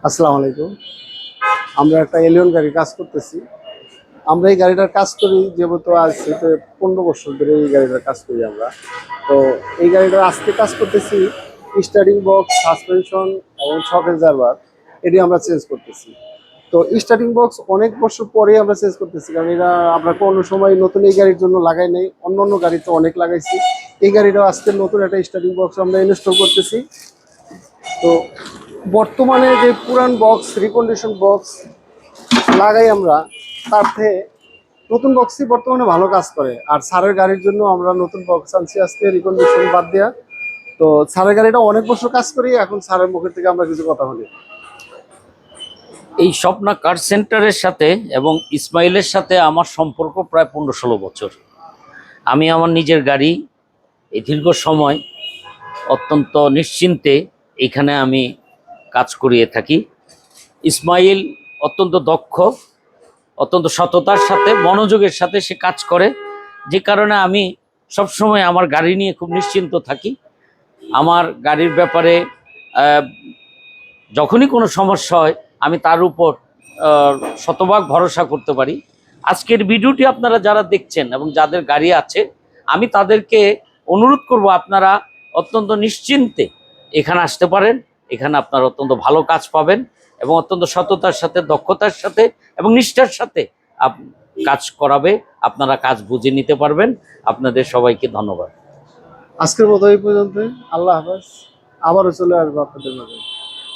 আসসালামু আলাইকুম। আমরা একটা এলিয়ন গাড়ি কাজ করতেছি। আমরা এই গাড়িটার কাজ করি যেহেতু আজ থেকে 15 বছর ধরে এই গাড়িটার কাজ করি আমরা। তো এই গাড়িটার আজকে কাজ করতেছি, স্টার্টিং বক্স, সাসপেনশন এবং শকের জারবার এটি আমরা চেঞ্জ করতেছি। তো স্টার্টিং বক্স অনেক বছর পরে আমরা চেঞ্জ করতেছি, কারণ এটা আমরা কোনো সময় নতুন এই গাড়ির জন্য লাগাই নাই, অন্য অন্য গাড়িতে অনেক লাগাইছি। এই গাড়িটাও আজকে নতুন একটা স্টার্টিং বক্স আমরা ইনস্টল করতেছি। তো বর্তমানে যে পুরান বক্স, রিকন্ডিশন বক্স লাগাই আমরা, তার থেকে নতুন বক্সই বর্তমানে ভালো কাজ করে। আর স্যারের গাড়ির জন্য আমরা নতুন বক্স আনছি আজকে, রিকন্ডিশন বাদ দেওয়া। তো স্যারের গাড়িটা অনেক বছর কাজ করি, এখন স্যারের মুখের থেকে আমরা কিছু কথা বলি। এই স্বপ্না কার সেন্টারের সাথে এবং ইসমাইলের সাথে আমার সম্পর্ক প্রায় 15-16 বছর। আমি আমার নিজের গাড়ি এই দীর্ঘ সময় অত্যন্ত নিশ্চিন্তে এখানে আমি কাজ করিয়ে থাকি। ইসমাইল অত্যন্ত দক্ষ, অত্যন্ত সততার সাথে মনোযোগের সাথে সে কাজ করে, যে কারণে আমি সবসময় আমার গাড়ি নিয়ে খুব নিশ্চিন্ত থাকি। আমার গাড়ির ব্যাপারে যখনই কোনো সমস্যা হয় আমি তার উপর শতভাগ ভরসা করতে পারি। আজকের ভিডিওটি আপনারা যারা দেখছেন এবং যাদের গাড়ি আছে, আমি তাদেরকে অনুরোধ করব আপনারা অত্যন্ত নিশ্চিন্তে এখানে আসতে পারেন। এখানে আপনারা অত্যন্ত ভালো কাজ পাবেন এবং অত্যন্ত সততার সাথে, দক্ষতার সাথে এবং নিষ্ঠার সাথে কাজ করাবে। আপনারা কাজ বুঝে নিতে পারবেন। আপনাদের সবাইকে ধন্যবাদ। আজকের মতো এই পর্যন্ত। আল্লাহ হাফেজ। আবারও চলে আসবো আপনাদের মাঝে।